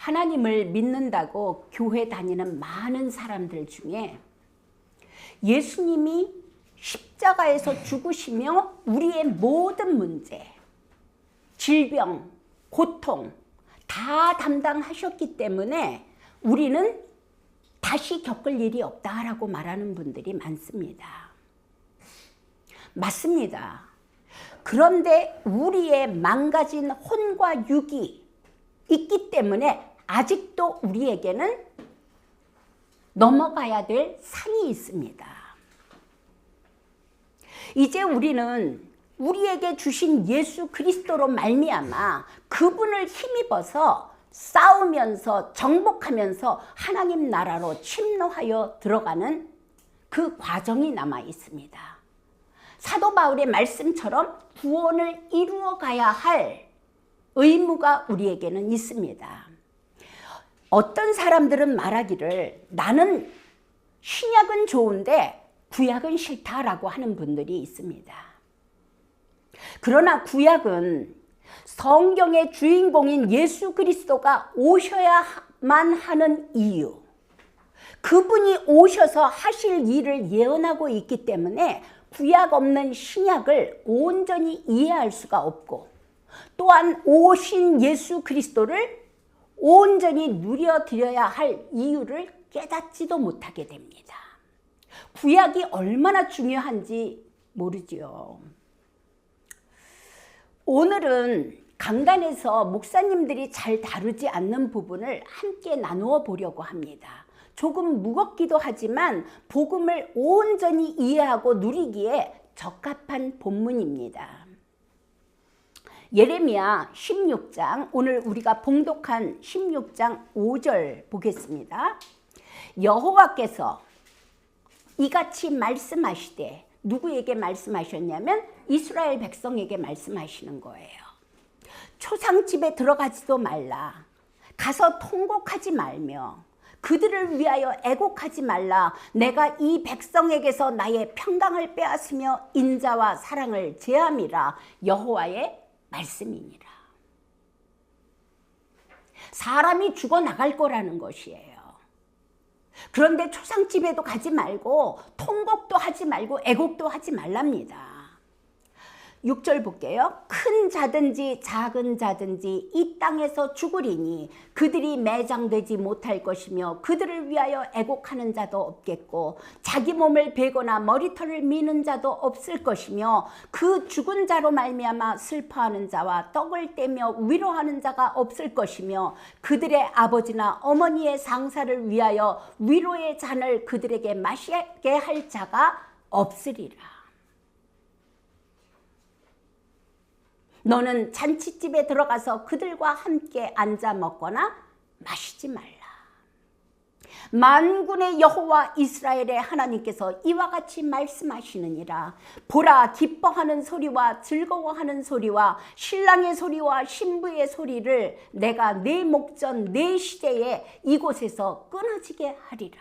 하나님을 믿는다고 교회 다니는 많은 사람들 중에 예수님이 십자가에서 죽으시며 우리의 모든 문제, 질병, 고통 다 담당하셨기 때문에 우리는 다시 겪을 일이 없다라고 말하는 분들이 많습니다. 맞습니다. 그런데 우리의 망가진 혼과 육이 있기 때문에 아직도 우리에게는 넘어가야 될 산이 있습니다. 이제 우리는 우리에게 주신 예수 그리스도로 말미암아 그분을 힘입어서 싸우면서 정복하면서 하나님 나라로 침노하여 들어가는 그 과정이 남아 있습니다. 사도 바울의 말씀처럼 구원을 이루어 가야 할 의무가 우리에게는 있습니다. 어떤 사람들은 말하기를 나는 신약은 좋은데 구약은 싫다라고 하는 분들이 있습니다. 그러나 구약은 성경의 주인공인 예수 그리스도가 오셔야만 하는 이유, 그분이 오셔서 하실 일을 예언하고 있기 때문에 구약 없는 신약을 온전히 이해할 수가 없고, 또한 오신 예수 그리스도를 온전히 누려드려야 할 이유를 깨닫지도 못하게 됩니다. 구약이 얼마나 중요한지 모르죠. 오늘은 강단에서 목사님들이 잘 다루지 않는 부분을 함께 나누어 보려고 합니다. 조금 무겁기도 하지만 복음을 온전히 이해하고 누리기에 적합한 본문입니다. 예레미야 16장, 오늘 우리가 봉독한 16장 5절 보겠습니다. 여호와께서 이같이 말씀하시되, 누구에게 말씀하셨냐면 이스라엘 백성에게 말씀하시는 거예요. 초상집에 들어가지도 말라, 가서 통곡하지 말며 그들을 위하여 애곡하지 말라. 내가 이 백성에게서 나의 평강을 빼앗으며 인자와 사랑을 제함이라. 여호와의 말씀이니라. 사람이 죽어나갈 거라는 것이에요. 그런데 초상집에도 가지 말고 통곡도 하지 말고 애곡도 하지 말랍니다. 6절 볼게요. 큰 자든지 작은 자든지 이 땅에서 죽으리니 그들이 매장되지 못할 것이며 그들을 위하여 애곡하는 자도 없겠고 자기 몸을 베거나 머리털을 미는 자도 없을 것이며 그 죽은 자로 말미암아 슬퍼하는 자와 떡을 떼며 위로하는 자가 없을 것이며 그들의 아버지나 어머니의 상사를 위하여 위로의 잔을 그들에게 마시게 할 자가 없으리라. 너는 잔치집에 들어가서 그들과 함께 앉아 먹거나 마시지 말라. 만군의 여호와 이스라엘의 하나님께서 이와 같이 말씀하시느니라. 보라, 기뻐하는 소리와 즐거워하는 소리와 신랑의 소리와 신부의 소리를 내가 내 목전 내 시대에 이곳에서 끊어지게 하리라.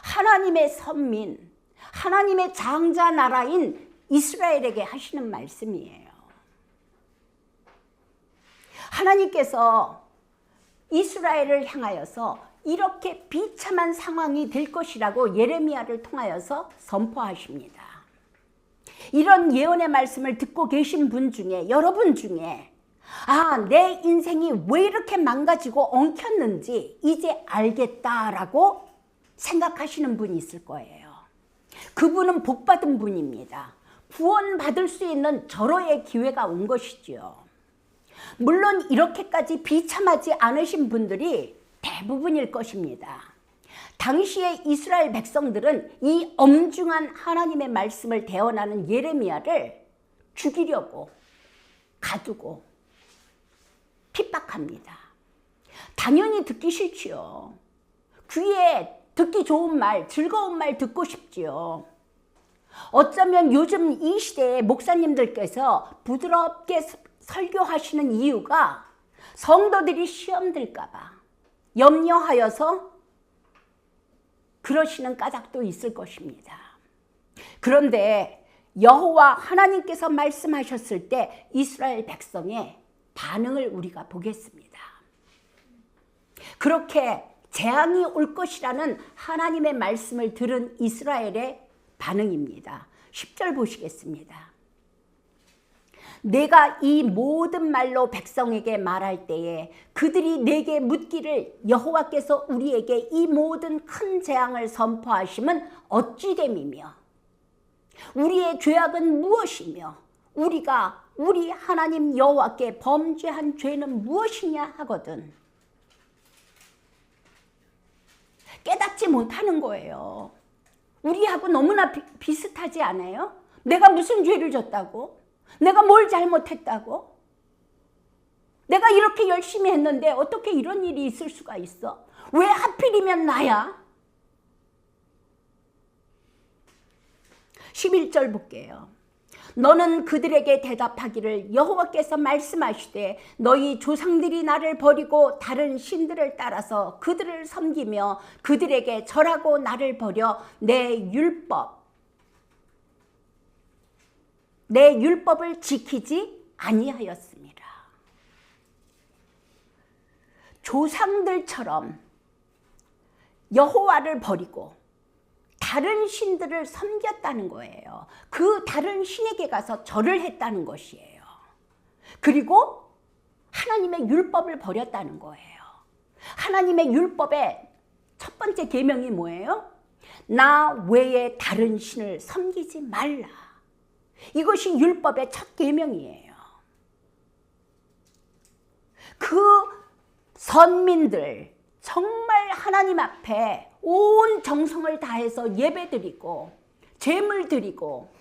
하나님의 선민, 하나님의 장자 나라인 이스라엘에게 하시는 말씀이에요. 하나님께서 이스라엘을 향하여서 이렇게 비참한 상황이 될 것이라고 예레미야를 통하여서 선포하십니다. 이런 예언의 말씀을 듣고 계신 분 중에, 여러분 중에 내 인생이 왜 이렇게 망가지고 엉켰는지 이제 알겠다라고 생각하시는 분이 있을 거예요. 그분은 복받은 분입니다. 구원받을 수 있는 절호의 기회가 온 것이지요. 물론 이렇게까지 비참하지 않으신 분들이 대부분일 것입니다. 당시의 이스라엘 백성들은 이 엄중한 하나님의 말씀을 대언하는 예레미야를 죽이려고 가두고 핍박합니다. 당연히 듣기 싫지요. 귀에 듣기 좋은 말, 즐거운 말 듣고 싶지요. 어쩌면 요즘 이 시대에 목사님들께서 부드럽게 설교하시는 이유가 성도들이 시험 들까 봐 염려하여서 그러시는 까닭도 있을 것입니다. 그런데 여호와 하나님께서 말씀하셨을 때 이스라엘 백성의 반응을 우리가 보겠습니다. 그렇게 재앙이 올 것이라는 하나님의 말씀을 들은 이스라엘의 반응입니다. 10절 보시겠습니다. 내가 이 모든 말로 백성에게 말할 때에 그들이 내게 묻기를 여호와께서 우리에게 이 모든 큰 재앙을 선포하심은 어찌 됨이며 우리의 죄악은 무엇이며 우리가 우리 하나님 여호와께 범죄한 죄는 무엇이냐 하거든 깨닫지 못하는 거예요. 우리하고 너무나 비슷하지 않아요? 내가 무슨 죄를 졌다고? 내가 뭘 잘못했다고? 내가 이렇게 열심히 했는데 어떻게 이런 일이 있을 수가 있어? 왜 하필이면 나야? 11절 볼게요. 너는 그들에게 대답하기를 여호와께서 말씀하시되 너희 조상들이 나를 버리고 다른 신들을 따라서 그들을 섬기며 그들에게 절하고 나를 버려 내 율법을 지키지 아니하였습니다. 조상들처럼 여호와를 버리고 다른 신들을 섬겼다는 거예요. 그 다른 신에게 가서 절을 했다는 것이에요. 그리고 하나님의 율법을 버렸다는 거예요. 하나님의 율법의 첫 번째 계명이 뭐예요? 나 외에 다른 신을 섬기지 말라. 이것이 율법의 첫 계명이에요. 그 선민들 정말 하나님 앞에 온 정성을 다해서 예배드리고 제물 드리고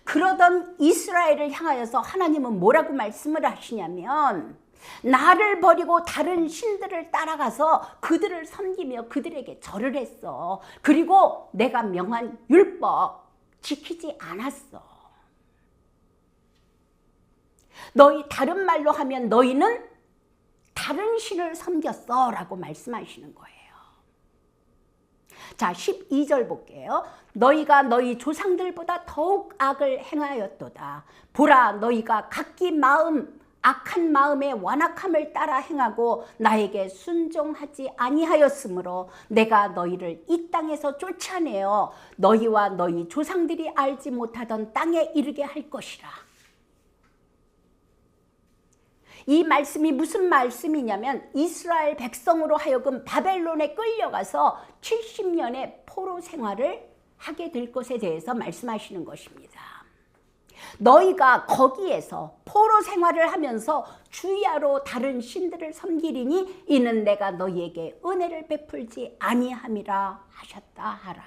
그러던 이스라엘을 향하여서 하나님은 뭐라고 말씀을 하시냐면 나를 버리고 다른 신들을 따라가서 그들을 섬기며 그들에게 절을 했어. 그리고 내가 명한 율법 지키지 않았어. 너희 다른 말로 하면 너희는 다른 신을 섬겼어 라고 말씀하시는 거예요. 자, 12절 볼게요. 너희가 너희 조상들보다 더욱 악을 행하였도다. 보라, 너희가 각기 악한 마음의 완악함을 따라 행하고 나에게 순종하지 아니하였으므로 내가 너희를 이 땅에서 쫓아내어 너희와 너희 조상들이 알지 못하던 땅에 이르게 할 것이라. 이 말씀이 무슨 말씀이냐면 이스라엘 백성으로 하여금 바벨론에 끌려가서 70년의 포로 생활을 하게 될 것에 대해서 말씀하시는 것입니다. 너희가 거기에서 포로 생활을 하면서 주야로 다른 신들을 섬기리니 이는 내가 너희에게 은혜를 베풀지 아니함이라 하셨다 하라.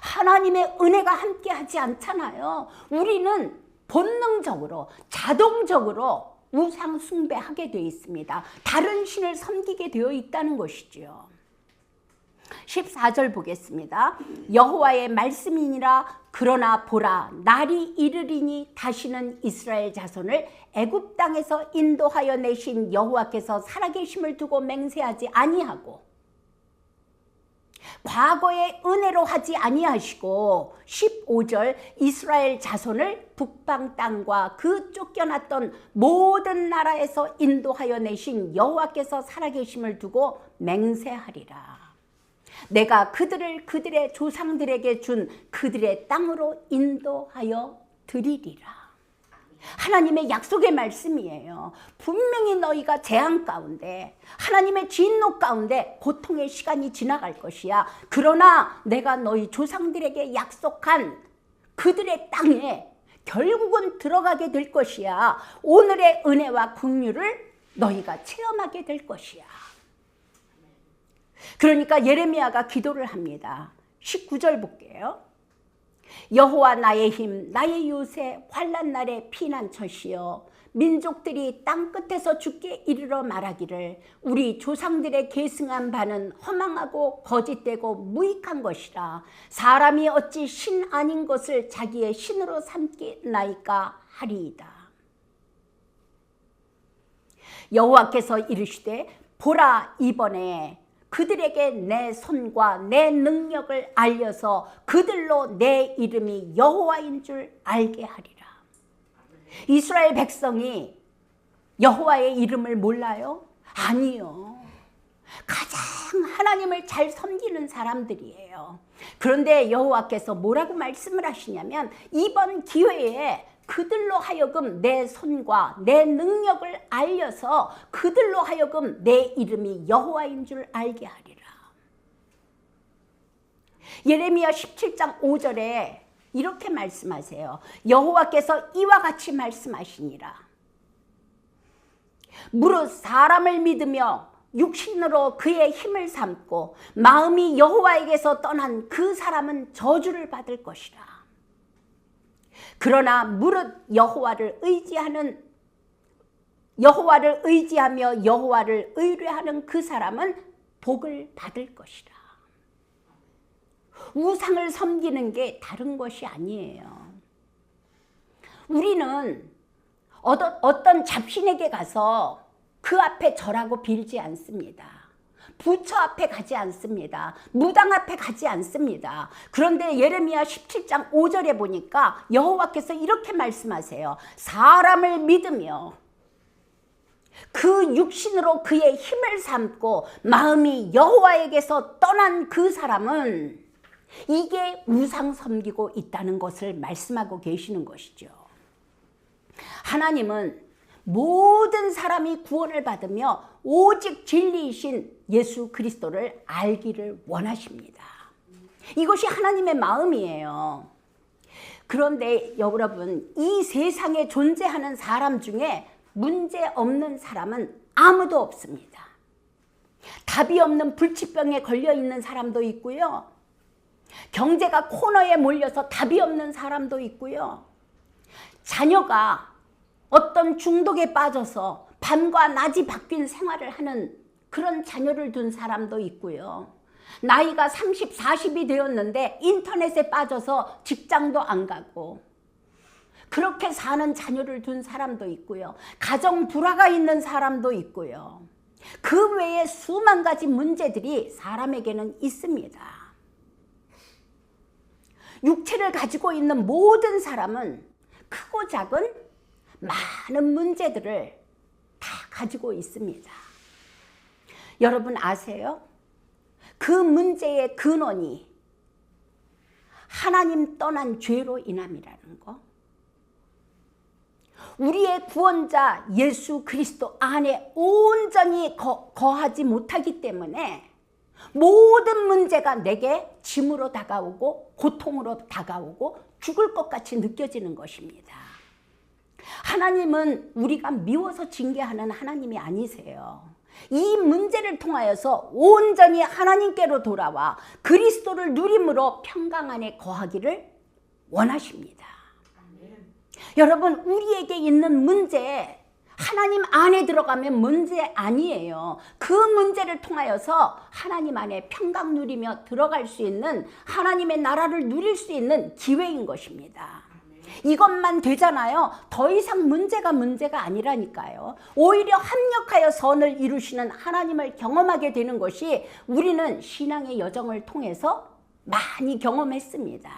하나님의 은혜가 함께하지 않잖아요. 우리는 본능적으로 자동적으로 우상 숭배하게 되어 있습니다. 다른 신을 섬기게 되어 있다는 것이지요. 14절 보겠습니다. 여호와의 말씀이니라. 그러나 보라, 날이 이르리니 다시는 이스라엘 자손을 애굽 땅에서 인도하여 내신 여호와께서 살아계심을 두고 맹세하지 아니하고 과거의 은혜로 하지 아니하시고 15절 이스라엘 자손을 북방 땅과 그 쫓겨났던 모든 나라에서 인도하여 내신 여호와께서 살아계심을 두고 맹세하리라. 내가 그들을 그들의 조상들에게 준 그들의 땅으로 인도하여 드리리라. 하나님의 약속의 말씀이에요. 분명히 너희가 재앙 가운데 하나님의 진노 가운데 고통의 시간이 지나갈 것이야. 그러나 내가 너희 조상들에게 약속한 그들의 땅에 결국은 들어가게 될 것이야. 오늘의 은혜와 긍휼을 너희가 체험하게 될 것이야. 그러니까 예레미야가 기도를 합니다. 19절 볼게요. 여호와 나의 힘, 나의 요새, 환난 날의 피난처시여 민족들이 땅끝에서 주께 이르러 말하기를 우리 조상들의 계승한 바는 허망하고 거짓되고 무익한 것이라. 사람이 어찌 신 아닌 것을 자기의 신으로 삼겠나이까 하리이다. 여호와께서 이르시되 보라, 이번에 그들에게 내 손과 내 능력을 알려서 그들로 내 이름이 여호와인 줄 알게 하리라. 이스라엘 백성이 여호와의 이름을 몰라요? 아니요. 가장 하나님을 잘 섬기는 사람들이에요. 그런데 여호와께서 뭐라고 말씀을 하시냐면 이번 기회에 그들로 하여금 내 손과 내 능력을 알려서 그들로 하여금 내 이름이 여호와인 줄 알게 하리라. 예레미야 17장 5절에 이렇게 말씀하세요. 여호와께서 이와 같이 말씀하시니라. 무릇 사람을 믿으며 육신으로 그의 힘을 삼고 마음이 여호와에게서 떠난 그 사람은 저주를 받을 것이라. 그러나 무릇 여호와를 의지하며 여호와를 의뢰하는 그 사람은 복을 받을 것이라. 우상을 섬기는 게 다른 것이 아니에요. 우리는 어떤 잡신에게 가서 그 앞에 절하고 빌지 않습니다. 부처 앞에 가지 않습니다. 무당 앞에 가지 않습니다. 그런데 예레미야 17장 5절에 보니까 여호와께서 이렇게 말씀하세요. 사람을 믿으며 그 육신으로 그의 힘을 삼고 마음이 여호와에게서 떠난 그 사람은 이게 우상 섬기고 있다는 것을 말씀하고 계시는 것이죠. 하나님은 모든 사람이 구원을 받으며 오직 진리이신 예수 그리스도를 알기를 원하십니다. 이것이 하나님의 마음이에요. 그런데 여러분, 이 세상에 존재하는 사람 중에 문제 없는 사람은 아무도 없습니다. 답이 없는 불치병에 걸려 있는 사람도 있고요. 경제가 코너에 몰려서 답이 없는 사람도 있고요. 자녀가 어떤 중독에 빠져서 밤과 낮이 바뀐 생활을 하는 그런 자녀를 둔 사람도 있고요. 나이가 30, 40이 되었는데 인터넷에 빠져서 직장도 안 가고 그렇게 사는 자녀를 둔 사람도 있고요. 가정 불화가 있는 사람도 있고요. 그 외에 수만 가지 문제들이 사람에게는 있습니다. 육체를 가지고 있는 모든 사람은 크고 작은 많은 문제들을 다 가지고 있습니다. 여러분 아세요? 그 문제의 근원이 하나님 떠난 죄로 인함이라는 거. 우리의 구원자 예수 그리스도 안에 온전히 거하지 못하기 때문에 모든 문제가 내게 짐으로 다가오고 고통으로 다가오고 죽을 것 같이 느껴지는 것입니다. 하나님은 우리가 미워서 징계하는 하나님이 아니세요. 이 문제를 통하여서 온전히 하나님께로 돌아와 그리스도를 누림으로 평강 안에 거하기를 원하십니다. 여러분, 우리에게 있는 문제, 하나님 안에 들어가면 문제 아니에요. 그 문제를 통하여서 하나님 안에 평강 누리며 들어갈 수 있는, 하나님의 나라를 누릴 수 있는 기회인 것입니다. 이것만 되잖아요. 더 이상 문제가 아니라니까요. 오히려 합력하여 선을 이루시는 하나님을 경험하게 되는 것이 우리는 신앙의 여정을 통해서 많이 경험했습니다.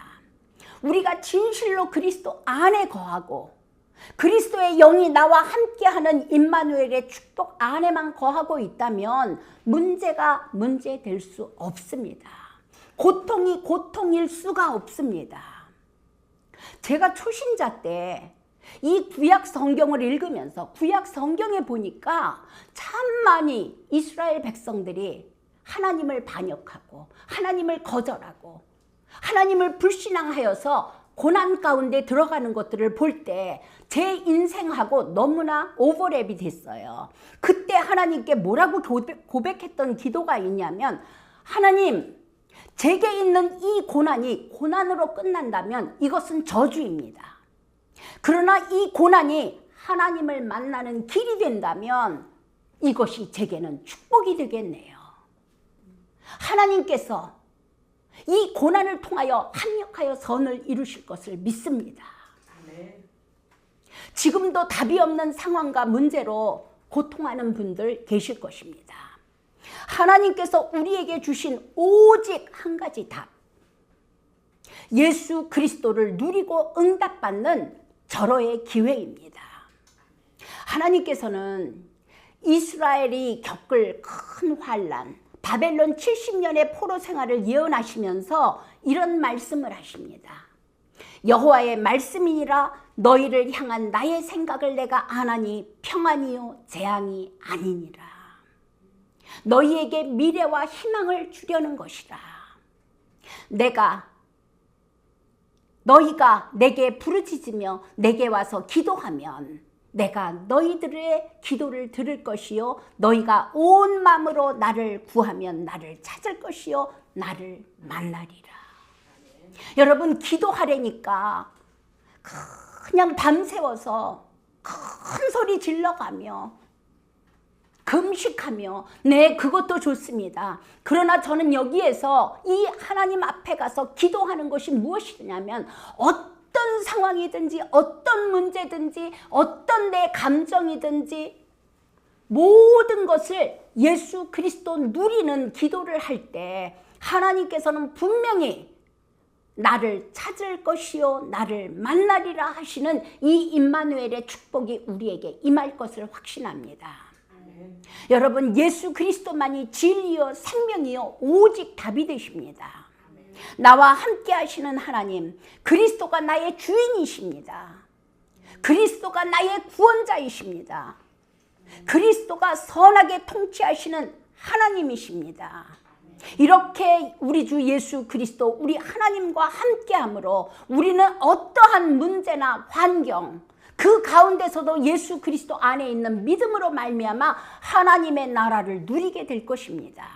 우리가 진실로 그리스도 안에 거하고 그리스도의 영이 나와 함께하는 임마누엘의 축복 안에만 거하고 있다면 문제가 문제될 수 없습니다. 고통이 고통일 수가 없습니다. 제가 초신자 때 이 구약 성경을 읽으면서 구약 성경에 보니까 참 많이 이스라엘 백성들이 하나님을 반역하고 하나님을 거절하고 하나님을 불신앙하여서 고난 가운데 들어가는 것들을 볼 때 제 인생하고 너무나 오버랩이 됐어요. 그때 하나님께 뭐라고 고백했던 기도가 있냐면, 하나님, 제게 있는 이 고난이 고난으로 끝난다면 이것은 저주입니다. 그러나 이 고난이 하나님을 만나는 길이 된다면 이것이 제게는 축복이 되겠네요. 하나님께서 이 고난을 통하여 합력하여 선을 이루실 것을 믿습니다. 지금도 답이 없는 상황과 문제로 고통하는 분들 계실 것입니다. 하나님께서 우리에게 주신 오직 한 가지 답, 예수 그리스도를 누리고 응답받는 절호의 기회입니다. 하나님께서는 이스라엘이 겪을 큰 환난, 바벨론 70년의 포로 생활을 예언하시면서 이런 말씀을 하십니다. 여호와의 말씀이니라 너희를 향한 나의 생각을 내가 아나니 평안이요 재앙이 아니니라. 너희에게 미래와 희망을 주려는 것이라. 너희가 내게 부르짖으며 내게 와서 기도하면 내가 너희들의 기도를 들을 것이요 너희가 온 마음으로 나를 구하면 나를 찾을 것이요 나를 만나리라. 여러분, 기도하려니까 그냥 밤새워서 큰 소리 질러가며 금식하며 네, 그것도 좋습니다. 그러나 저는 여기에서 이 하나님 앞에 가서 기도하는 것이 무엇이냐면 어떤 상황이든지 어떤 문제든지 어떤 내 감정이든지 모든 것을 예수 그리스도 누리는 기도를 할 때 하나님께서는 분명히 나를 찾을 것이요 나를 만나리라 하시는 이 임마누엘의 축복이 우리에게 임할 것을 확신합니다. 여러분, 예수 그리스도만이 진리요 생명이요 오직 답이 되십니다. 나와 함께 하시는 하나님, 그리스도가 나의 주인이십니다. 그리스도가 나의 구원자이십니다. 그리스도가 선하게 통치하시는 하나님이십니다. 이렇게 우리 주 예수 그리스도, 우리 하나님과 함께함으로 우리는 어떠한 문제나 환경, 그 가운데서도 예수 그리스도 안에 있는 믿음으로 말미암아 하나님의 나라를 누리게 될 것입니다.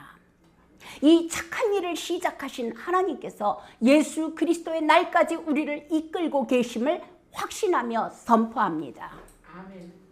이 착한 일을 시작하신 하나님께서 예수 그리스도의 날까지 우리를 이끌고 계심을 확신하며 선포합니다. 아멘.